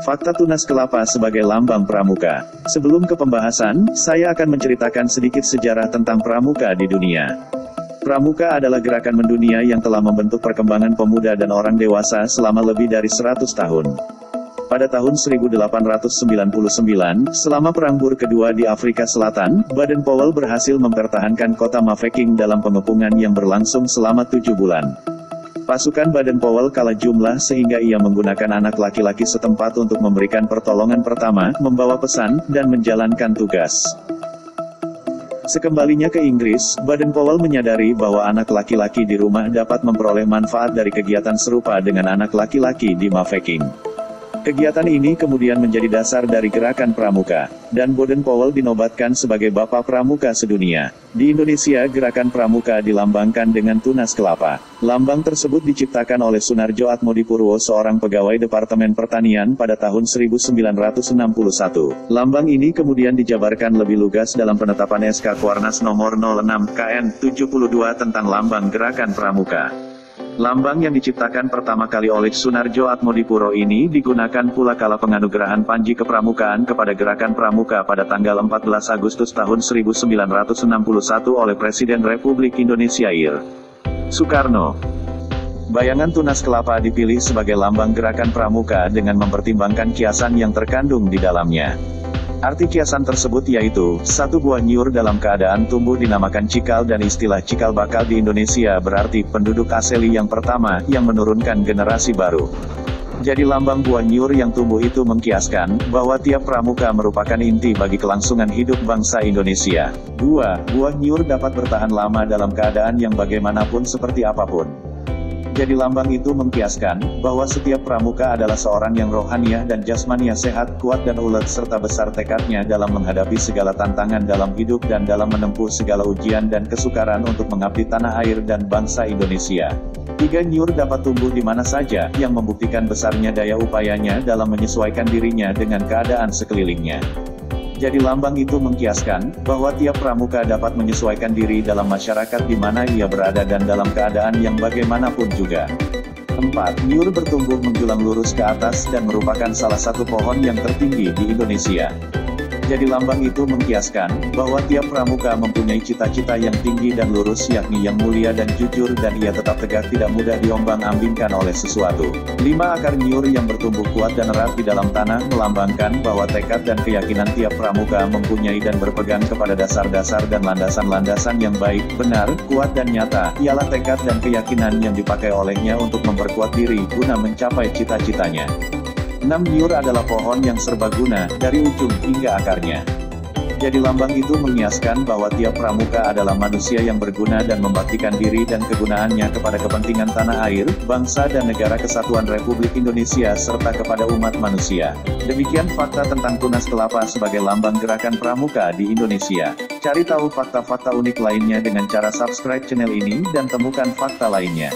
Fakta tunas kelapa sebagai lambang pramuka. Sebelum ke pembahasan, saya akan menceritakan sedikit sejarah tentang pramuka di dunia. Pramuka adalah gerakan mendunia yang telah membentuk perkembangan pemuda dan orang dewasa selama lebih dari 100 tahun. Pada tahun 1899, selama Perang Boer Kedua di Afrika Selatan, Baden-Powell berhasil mempertahankan kota Mafeking dalam pengepungan yang berlangsung selama 7 bulan. Pasukan Baden-Powell kalah jumlah sehingga ia menggunakan anak laki-laki setempat untuk memberikan pertolongan pertama, membawa pesan, dan menjalankan tugas. Sekembalinya ke Inggris, Baden-Powell menyadari bahwa anak laki-laki di rumah dapat memperoleh manfaat dari kegiatan serupa dengan anak laki-laki di Mafeking. Kegiatan ini kemudian menjadi dasar dari gerakan pramuka, dan Baden-Powell dinobatkan sebagai Bapak Pramuka Sedunia. Di Indonesia, gerakan pramuka dilambangkan dengan tunas kelapa. Lambang tersebut diciptakan oleh Sunarjo Atmodipurwo, seorang pegawai Departemen Pertanian pada tahun 1961. Lambang ini kemudian dijabarkan lebih lugas dalam penetapan SK Kuarnas nomor 06 KN 72 tentang lambang gerakan pramuka. Lambang yang diciptakan pertama kali oleh Sunarjo Atmodipurwo ini digunakan pula kala penganugerahan Panji Kepramukaan kepada gerakan pramuka pada tanggal 14 Agustus tahun 1961 oleh Presiden Republik Indonesia Ir. Soekarno. Bayangan tunas kelapa dipilih sebagai lambang gerakan pramuka dengan mempertimbangkan kiasan yang terkandung di dalamnya. Arti kiasan tersebut yaitu, satu buah nyur dalam keadaan tumbuh dinamakan cikal, dan istilah cikal bakal di Indonesia berarti penduduk asli yang pertama, yang menurunkan generasi baru. Jadi lambang buah nyur yang tumbuh itu mengkiaskan, bahwa tiap pramuka merupakan inti bagi kelangsungan hidup bangsa Indonesia. 2. Buah nyur dapat bertahan lama dalam keadaan yang bagaimanapun seperti apapun. Jadi lambang itu mengkiaskan, bahwa setiap pramuka adalah seorang yang rohaniah dan jasmaniah sehat, kuat dan ulet serta besar tekadnya dalam menghadapi segala tantangan dalam hidup dan dalam menempuh segala ujian dan kesukaran untuk mengabdi tanah air dan bangsa Indonesia. 3. Nyur dapat tumbuh di mana saja, yang membuktikan besarnya daya upayanya dalam menyesuaikan dirinya dengan keadaan sekelilingnya. Jadi lambang itu mengkiaskan, bahwa tiap pramuka dapat menyesuaikan diri dalam masyarakat di mana ia berada dan dalam keadaan yang bagaimanapun juga. 4. Nyur bertumbuh menjulang lurus ke atas dan merupakan salah satu pohon yang tertinggi di Indonesia. Jadi lambang itu mengkiaskan, bahwa tiap pramuka mempunyai cita-cita yang tinggi dan lurus, yakni yang mulia dan jujur, dan ia tetap tegak tidak mudah diombang-ambingkan oleh sesuatu. 5. Akar nyur yang bertumbuh kuat dan erat di dalam tanah melambangkan bahwa tekad dan keyakinan tiap pramuka mempunyai dan berpegang kepada dasar-dasar dan landasan-landasan yang baik, benar, kuat dan nyata, ialah tekad dan keyakinan yang dipakai olehnya untuk memperkuat diri guna mencapai cita-citanya. 6. Nyur adalah pohon yang serbaguna, dari ujung hingga akarnya. Jadi lambang itu mengiaskan bahwa tiap pramuka adalah manusia yang berguna dan membaktikan diri dan kegunaannya kepada kepentingan tanah air, bangsa dan negara kesatuan Republik Indonesia serta kepada umat manusia. Demikian fakta tentang tunas kelapa sebagai lambang gerakan pramuka di Indonesia. Cari tahu fakta-fakta unik lainnya dengan cara subscribe channel ini dan temukan fakta lainnya.